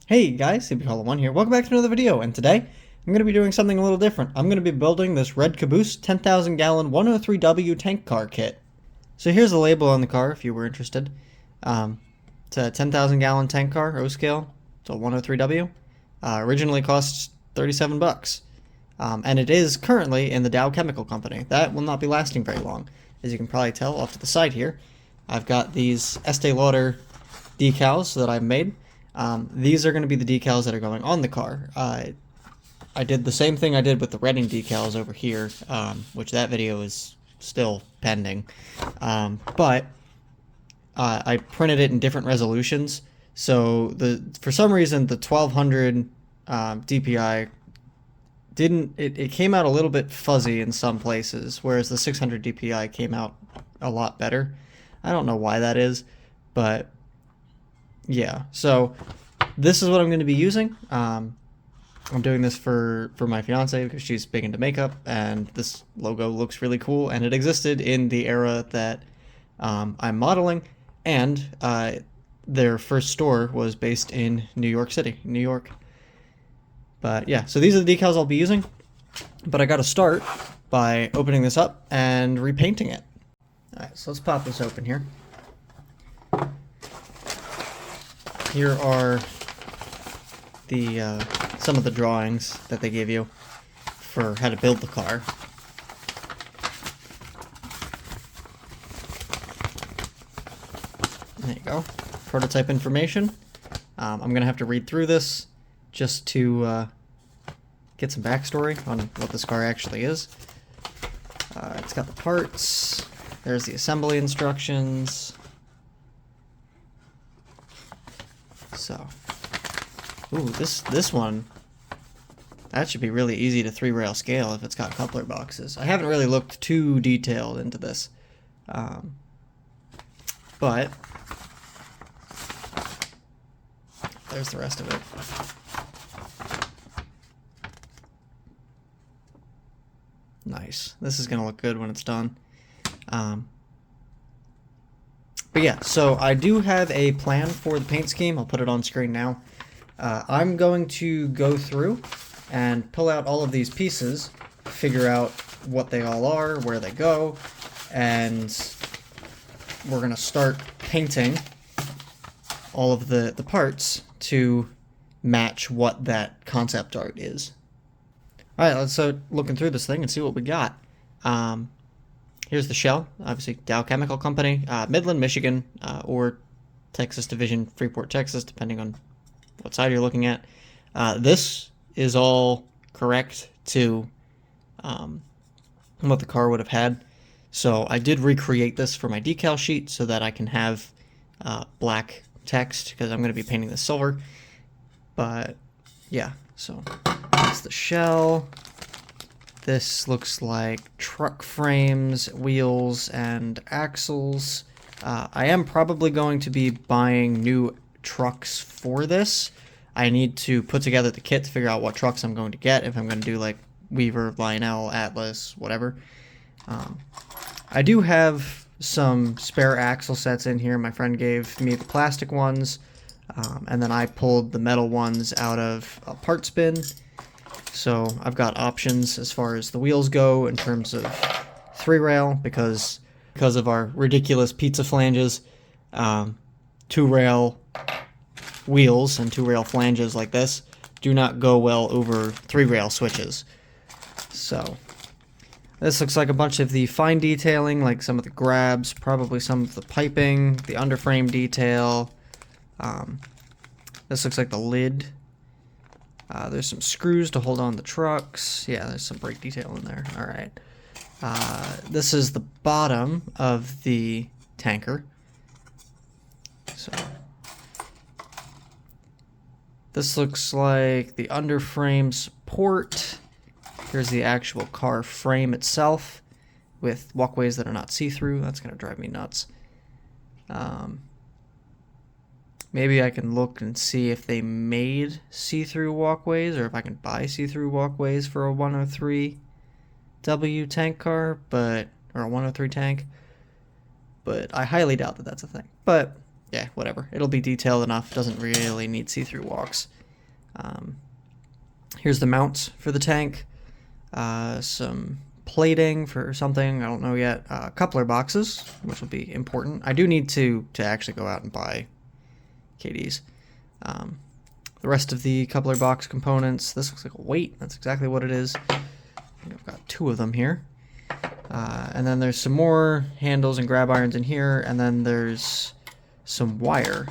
Hey guys, CBHollow1 here. Welcome back to another video, and today I'm going to be doing something a little different. I'm going to be building this Red Caboose 10,000 gallon 103W tank car kit. So here's the label on the car if you were interested. It's a 10,000 gallon tank car, O scale, so 103W. Originally costs 37 bucks. And it is currently in the Dow Chemical Company. That will not be lasting very long. As you can probably tell off to the side here, I've got these Estee Lauder decals that I've made. These are going to be the decals that are going on the car. I did the same thing I did with the Reading decals over here, which that video is still pending. But I printed it in different resolutions. So for some reason the 1200 DPI it came out a little bit fuzzy in some places, whereas the 600 DPI came out a lot better. I don't know why that is, but yeah, so this is what I'm going to be using. I'm doing this for my fiance because she's big into makeup, and this logo looks really cool, and it existed in the era that I'm modeling, and their first store was based in New York City, New York. But yeah, so these are the decals I'll be using, but I got to start by opening this up and repainting it. Alright, so let's pop this open here. Here are the some of the drawings that they gave you for how to build the car. There you go. Prototype information. I'm going to have to read through this just to get some backstory on what this car actually is. It's got the parts. There's the assembly instructions. So, ooh, this one, that should be really easy to 3-rail scale if it's got coupler boxes. I haven't really looked too detailed into this, but there's the rest of it. Nice. This is going to look good when it's done. But yeah, so I do have a plan for the paint scheme. I'll put it on screen now. I'm going to go through and pull out all of these pieces, figure out what they all are, where they go, and we're going to start painting all of the parts to match what that concept art is. Alright, let's start looking through this thing and see what we got. Here's the shell, obviously Dow Chemical Company, Midland, Michigan, or Texas Division, Freeport, Texas, depending on what side you're looking at. This is all correct to what the car would have had. So I did recreate this for my decal sheet so that I can have black text, because I'm going to be painting this silver. But yeah, so that's the shell. This looks like truck frames, wheels, and axles. I am probably going to be buying new trucks for this. I need to put together the kit to figure out what trucks I'm going to get, if I'm going to do like Weaver, Lionel, Atlas, whatever. I do have some spare axle sets in here. My friend gave me the plastic ones, and then I pulled the metal ones out of a parts bin. So I've got options as far as the wheels go in terms of 3-rail, because of our ridiculous pizza flanges. 2-rail wheels and 2-rail flanges like this do not go well over 3-rail switches. So this looks like a bunch of the fine detailing, like some of the grabs, probably some of the piping, the underframe detail. This looks like the lid. There's some screws to hold on the trucks. Yeah, there's some brake detail in there. Alright. This is the bottom of the tanker. So this looks like the underframe support. Here's the actual car frame itself with walkways that are not see-through. That's going to drive me nuts. Maybe I can look and see if they made see-through walkways, or if I can buy see-through walkways for a 103W tank car, or a 103 tank. But I highly doubt that that's a thing. But yeah, whatever. It'll be detailed enough. Doesn't really need see-through walks. Here's the mounts for the tank. Some plating for something, I don't know yet. Coupler boxes, which will be important. I do need to actually go out and buy KDs. The rest of the coupler box components, this looks like a weight. That's exactly what it is. I've got 2 of them here. And then there's some more handles and grab irons in here, and then there's some wire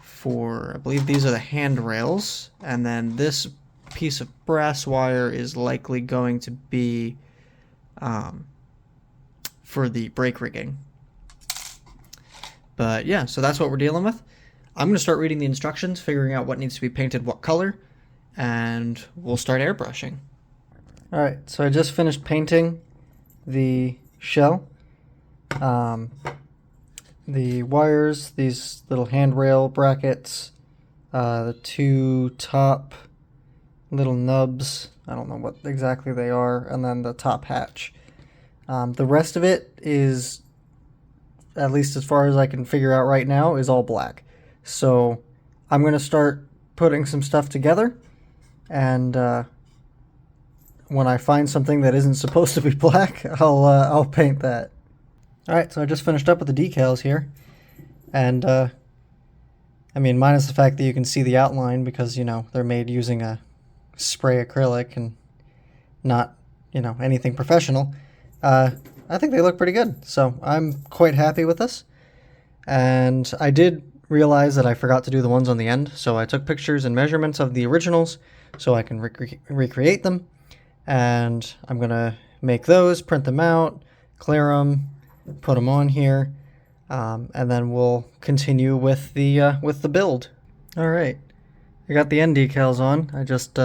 for, I believe these are the handrails, and then this piece of brass wire is likely going to be for the brake rigging. But yeah, so that's what we're dealing with. I'm going to start reading the instructions, figuring out what needs to be painted what color, and we'll start airbrushing. Alright, so I just finished painting the shell. The wires, these little handrail brackets, the 2 top little nubs, I don't know what exactly they are, and then the top hatch. The rest of it is, at least as far as I can figure out right now, is all black. So I'm going to start putting some stuff together, and when I find something that isn't supposed to be black, I'll paint that. Alright, so I just finished up with the decals here, and I mean, minus the fact that you can see the outline because, you know, they're made using a spray acrylic and not, you know, anything professional. I think they look pretty good, so I'm quite happy with this. And I did realize that I forgot to do the ones on the end, so I took pictures and measurements of the originals so I can recreate them, and I'm gonna make those, print them out, clear them, put them on here, and then we'll continue with the build. All right, I got the end decals on. I just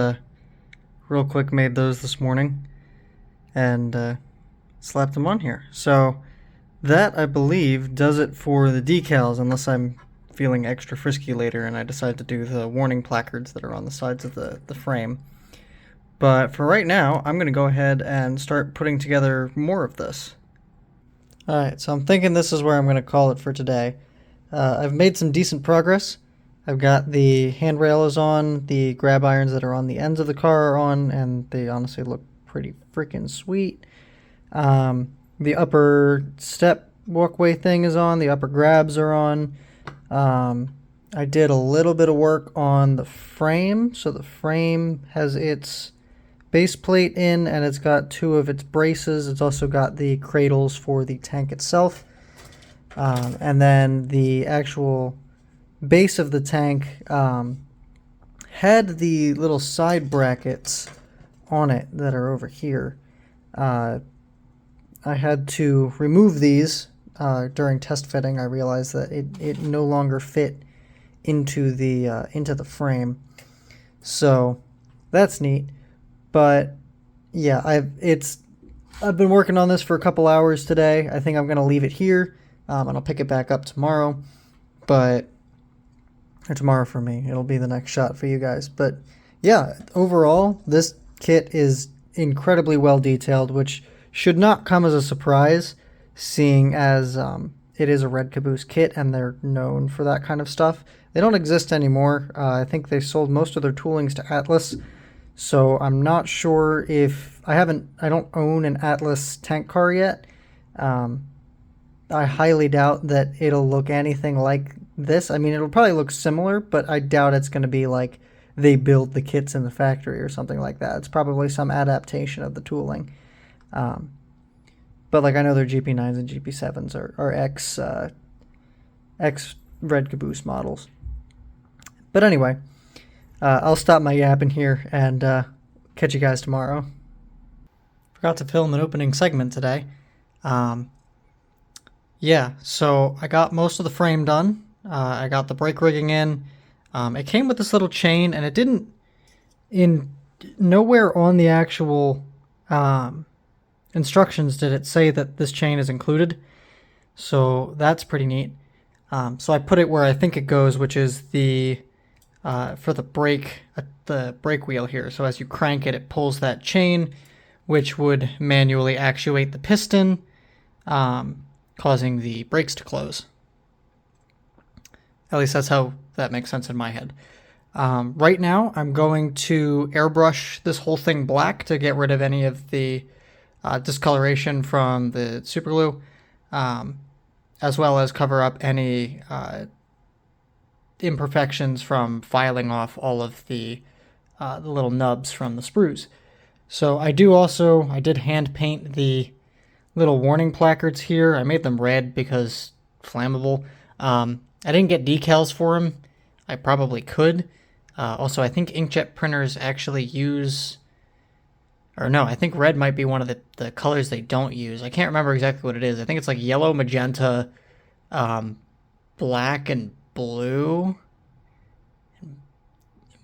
real quick made those this morning and slapped them on here. So that, I believe, does it for the decals, unless I'm feeling extra frisky later and I decide to do the warning placards that are on the sides of the frame. But for right now, I'm going to go ahead and start putting together more of this. Alright, so I'm thinking this is where I'm going to call it for today. I've made some decent progress. I've got the handrails on, the grab irons that are on the ends of the car are on, and they honestly look pretty freaking sweet. The upper step walkway thing is on, the upper grabs are on. I did a little bit of work on the frame, so the frame has its base plate in, and it's got 2 of its braces. It's also got the cradles for the tank itself. And then the actual base of the tank had the little side brackets on it that are over here. I had to remove these during test fitting. I realized that it no longer fit into the frame. So that's neat. But yeah, I've been working on this for a couple hours today. I think I'm gonna leave it here, and I'll pick it back up tomorrow. Or tomorrow for me. It'll be the next shot for you guys. But yeah, overall, this kit is incredibly well detailed, which should not come as a surprise, seeing as it is a Red Caboose kit and they're known for that kind of stuff. They don't exist anymore. I think they sold most of their toolings to Atlas. So I'm not sure if I don't own an Atlas tank car yet. I highly doubt that it'll look anything like this. I mean, it'll probably look similar, but I doubt it's going to be like they build the kits in the factory or something like that. It's probably some adaptation of the tooling. But like, I know their GP9s and GP7s are ex Red Caboose models. But anyway, I'll stop my yapping here and catch you guys tomorrow. Forgot to film an opening segment today. Yeah, so I got most of the frame done. I got the brake rigging in. It came with this little chain, and it didn't, nowhere on the actual instructions did it say that this chain is included. So that's pretty neat. So I put it where I think it goes, which is for the brake wheel here. So as you crank it, it pulls that chain, which would manually actuate the piston, causing the brakes to close. At least that's how that makes sense in my head. Right now, I'm going to airbrush this whole thing black to get rid of any of the discoloration from the super glue, as well as cover up any imperfections from filing off all of the little nubs from the sprues. So I did hand paint the little warning placards here. I made them red because flammable. I didn't get decals for them. I probably could. Also, I think inkjet printers actually use, or no, I think red might be one of the colors they don't use. I can't remember exactly what it is. I think it's like yellow, magenta, black, and blue.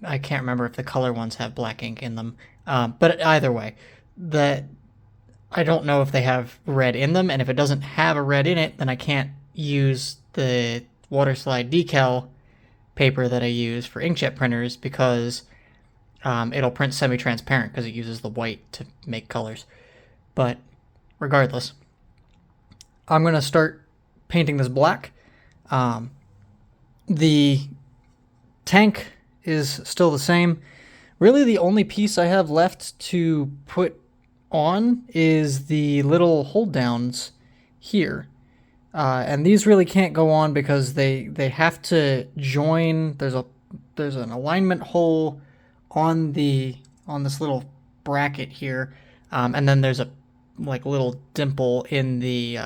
I can't remember if the color ones have black ink in them. But either way, I don't know if they have red in them, and if it doesn't have a red in it, then I can't use the water slide decal paper that I use for inkjet printers because it'll print semi-transparent because it uses the white to make colors. But regardless, I'm going to start painting this black. The tank is still the same. Really, the only piece I have left to put on is the little hold downs here. And these really can't go on because they have to join. There's an alignment hole on this little bracket here, and then there's a little dimple in the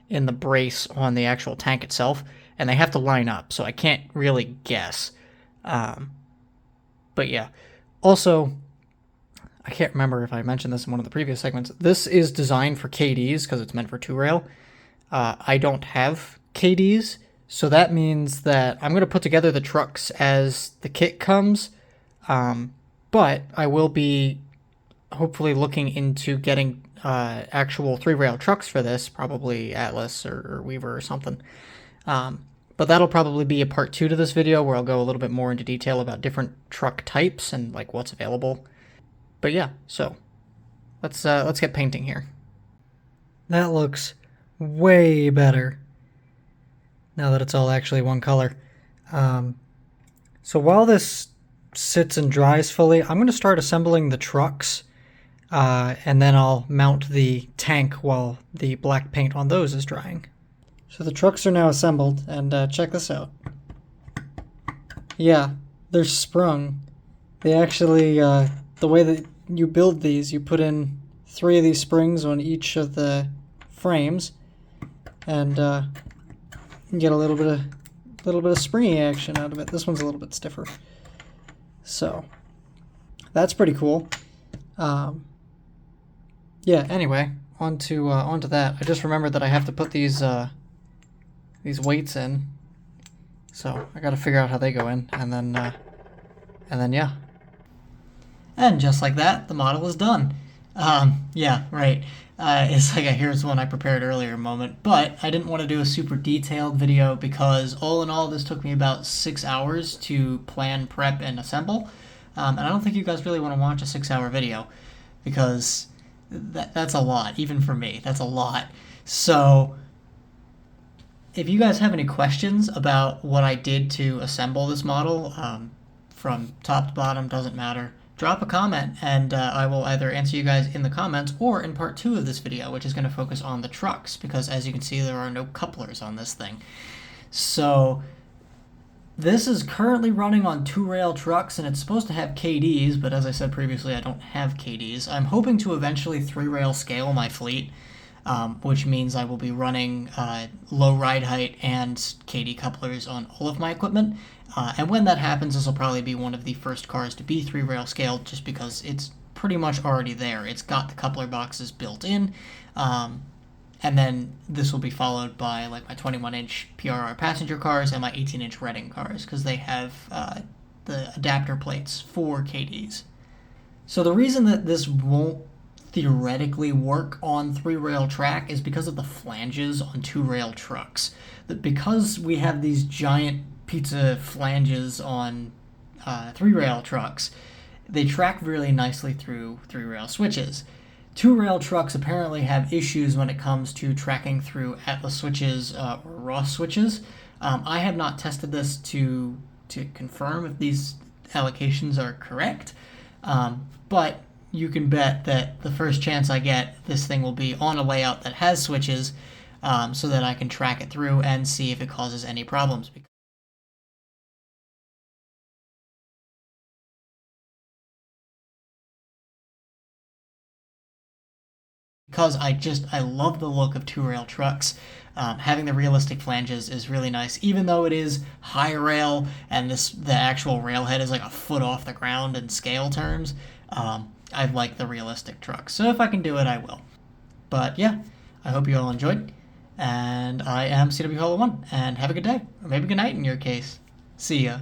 brace on the actual tank itself, and they have to line up. So I can't really guess. But yeah. Also, I can't remember if I mentioned this in one of the previous segments. This is designed for KDs because it's meant for 2-rail. I don't have KDs, so that means that I'm going to put together the trucks as the kit comes, but I will be hopefully looking into getting actual 3-rail trucks for this, probably Atlas or Weaver or something. But that'll probably be a part 2 to this video where I'll go a little bit more into detail about different truck types and what's available. But yeah, so let's get painting here. That looks way better now that it's all actually one color. So while this sits and dries fully, I'm going to start assembling the trucks, and then I'll mount the tank while the black paint on those is drying. So the trucks are now assembled, and check this out. Yeah, they're sprung. They actually, the way that you build these, you put in 3 of these springs on each of the frames, and you get a little bit of springy action out of it. This one's a little bit stiffer, so that's pretty cool. Yeah. Anyway, onto that. I just remembered that I have to put these weights in, so I got to figure out how they go in, and then yeah. And just like that, the model is done. Yeah, right. It's like a here's one I prepared earlier moment, but I didn't want to do a super detailed video because all in all, this took me about 6 hours to plan, prep, and assemble. And I don't think you guys really want to watch a 6-hour video because that's a lot, even for me. That's a lot. So if you guys have any questions about what I did to assemble this model, from top to bottom, doesn't matter, drop a comment, and I will either answer you guys in the comments or in part 2 of this video, which is going to focus on the trucks, because as you can see, there are no couplers on this thing. So this is currently running on 2-rail trucks, and it's supposed to have KDs, but as I said previously, I don't have KDs. I'm hoping to eventually 3-rail scale my fleet, which means I will be running low ride height and KD couplers on all of my equipment. And when that happens, this will probably be one of the first cars to be 3-rail scaled, just because it's pretty much already there. It's got the coupler boxes built in, and then this will be followed by my 21-inch PRR passenger cars and my 18-inch Reading cars, because they have the adapter plates for KDs. So the reason that this won't theoretically work on 3-rail track is because of the flanges on 2-rail trucks. Because we have these giant pizza flanges on 3-rail trucks, they track really nicely through 3-rail switches. 2-rail trucks apparently have issues when it comes to tracking through Atlas switches or Ross switches. I have not tested this to confirm if these allocations are correct, but you can bet that the first chance I get, this thing will be on a layout that has switches, so that I can track it through and see if it causes any problems. Because I love the look of two-rail trucks. Having the realistic flanges is really nice, even though it is high rail and the actual railhead is like a foot off the ground in scale terms. I like the realistic trucks, so if I can do it, I will. But yeah, I hope you all enjoyed, and I am CW Hollow One, and have a good day, or maybe good night in your case. See ya.